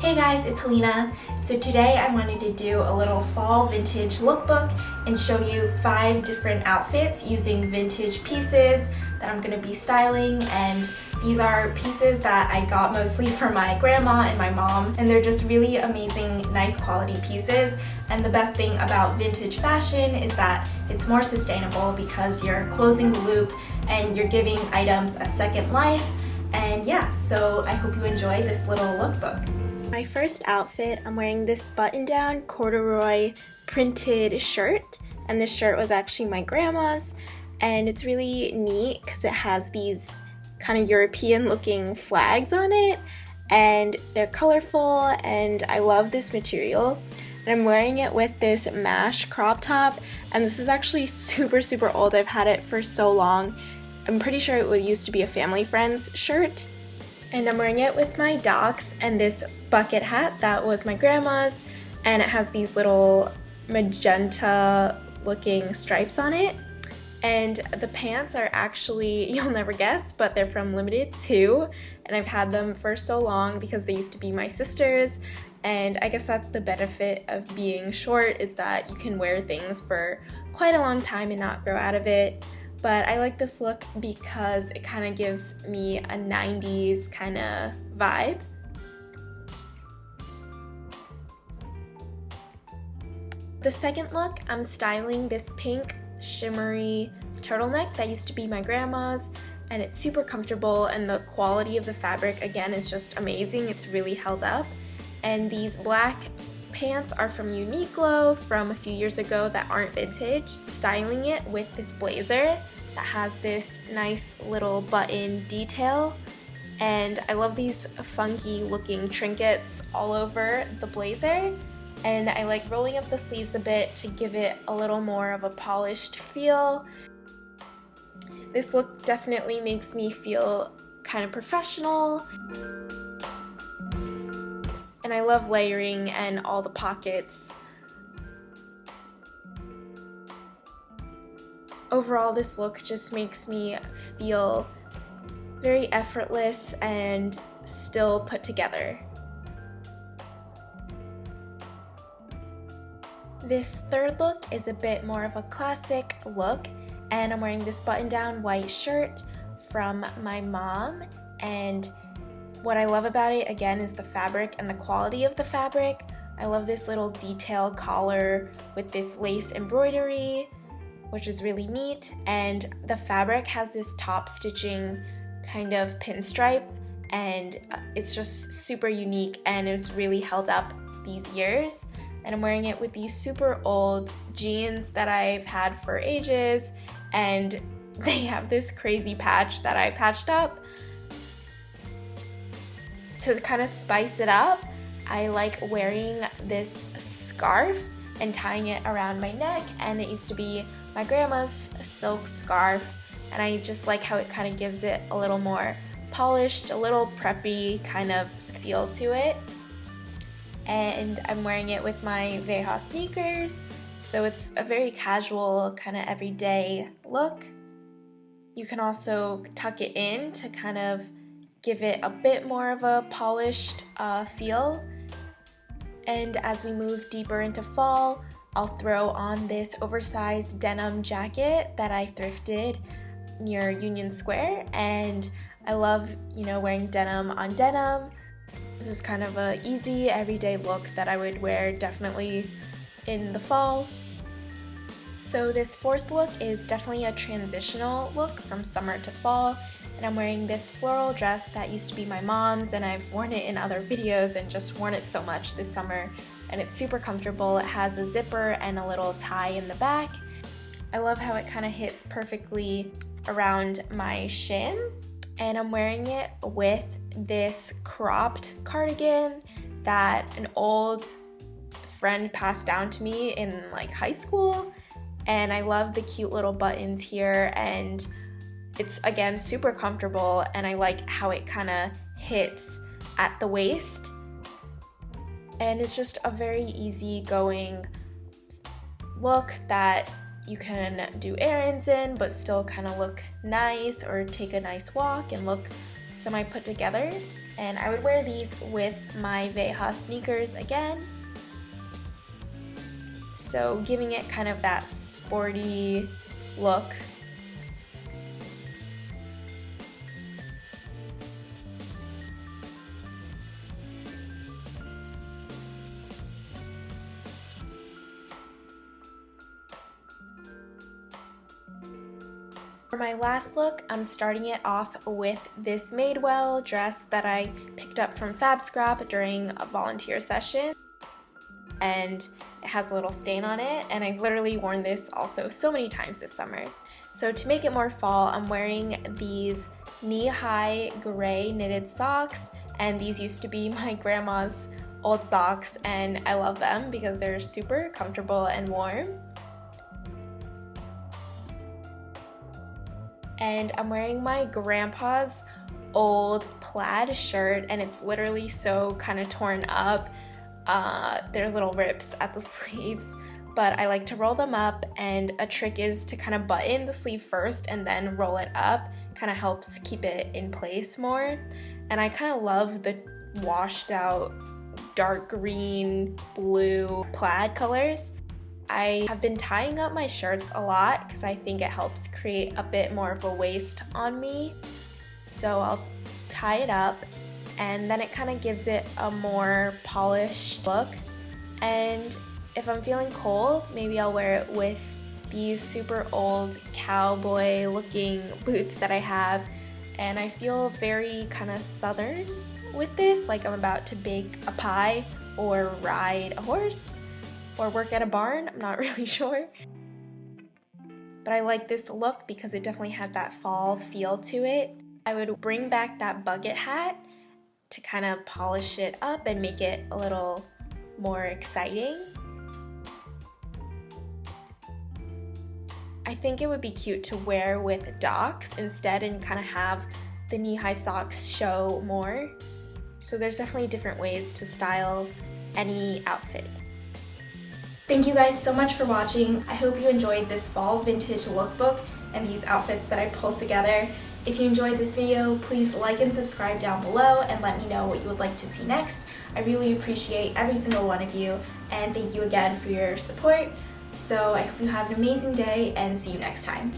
Hey guys, it's Helena. So today I wanted to do a little fall vintage lookbook and show you 5 different outfits using vintage pieces that I'm going to be styling, and these are pieces that I got mostly for my grandma and my mom, and they're just really amazing, nice quality pieces. And the best thing about vintage fashion is that it's more sustainable because you're closing the loop and you're giving items a second life. And yeah, so I hope you enjoy this little lookbook. My first outfit, I'm wearing this button-down corduroy printed shirt, and this shirt was actually my grandma's, and it's really neat because it has these kind of European looking flags on it, and they're colorful, and I love this material. And I'm wearing it with this mesh crop top, and this is actually super old. I've had it for so long. I'm pretty sure it used to be a family friend's shirt. And I'm wearing it with my Docs and this bucket hat that was my grandma's, and it has these little magenta looking stripes on it. And the pants are actually, you'll never guess, but they're from Limited Too, and I've had them for so long because they used to be my sister's. And I guess that's the benefit of being short, is that you can wear things for quite a long time and not grow out of it. But I like this look because it kind of gives me a 90s kind of vibe. The second look, I'm styling this pink shimmery turtleneck that used to be my grandma's, and it's super comfortable, and the quality of the fabric again is just amazing. It's really held up. And these black pants are from Uniqlo from a few years ago that aren't vintage. Styling it with this blazer that has this nice little button detail, and I love these funky looking trinkets all over the blazer, and I like rolling up the sleeves a bit to give it a little more of a polished feel. This look definitely makes me feel kind of professional. And I love layering and all the pockets. Overall, this look just makes me feel very effortless and still put together. This third look is a bit more of a classic look, and I'm wearing this button-down white shirt from my mom, and what I love about it, again, is the fabric and the quality of the fabric. I love this little detail collar with this lace embroidery, which is really neat, and the fabric has this top stitching kind of pinstripe, and it's just super unique, and it's really held up these years. And I'm wearing it with these super old jeans that I've had for ages, and they have this crazy patch that I patched up. To kind of spice it up, I like wearing this scarf and tying it around my neck, and it used to be my grandma's silk scarf, and I just like how it kind of gives it a little more polished, a little preppy kind of feel to it. And I'm wearing it with my Veja sneakers, so it's a very casual kind of everyday look. You can also tuck it in to kind of give it a bit more of a polished feel. And as we move deeper into fall, I'll throw on this oversized denim jacket that I thrifted near Union Square, and I love, wearing denim on denim. This is kind of a easy everyday look that I would wear definitely in the fall. So this fourth look is definitely a transitional look from summer to fall. And I'm wearing this floral dress that used to be my mom's, and I've worn it in other videos and just worn it so much this summer, and it's super comfortable. It has a zipper and a little tie in the back. I love how it kind of hits perfectly around my shin, and I'm wearing it with this cropped cardigan that an old friend passed down to me in like high school, and I love the cute little buttons here, and it's again super comfortable, and I like how it kind of hits at the waist, and it's just a very easygoing look that you can do errands in but still kind of look nice, or take a nice walk and look semi put together. And I would wear these with my Veja sneakers again. So giving it kind of that sporty look. For my last look, I'm starting it off with this Madewell dress that I picked up from Fab Scrap during a volunteer session. And it has a little stain on it, and I've literally worn this also so many times this summer. So to make it more fall, I'm wearing these knee-high gray knitted socks, and these used to be my grandma's old socks, and I love them because they're super comfortable and warm. And I'm wearing my grandpa's old plaid shirt, and it's literally so kind of torn up. There's little rips at the sleeves, but I like to roll them up, and a trick is to kind of button the sleeve first and then roll it up. Kind of helps keep it in place more. And I kind of love the washed out dark green, blue plaid colors. I have been tying up my shirts a lot because I think it helps create a bit more of a waist on me. So I'll tie it up, and then it kind of gives it a more polished look. And if I'm feeling cold, maybe I'll wear it with these super old cowboy looking boots that I have. And I feel very kind of southern with this, like I'm about to bake a pie or ride a horse or work at a barn. I'm not really sure. But I like this look because it definitely has that fall feel to it. I would bring back that bucket hat to kind of polish it up and make it a little more exciting. I think it would be cute to wear with Docs instead and kind of have the knee-high socks show more. So there's definitely different ways to style any outfit. Thank you guys so much for watching. I hope you enjoyed this fall vintage lookbook and these outfits that I pulled together. If you enjoyed this video, please like and subscribe down below and let me know what you would like to see next. I really appreciate every single one of you, and thank you again for your support. So I hope you have an amazing day and see you next time.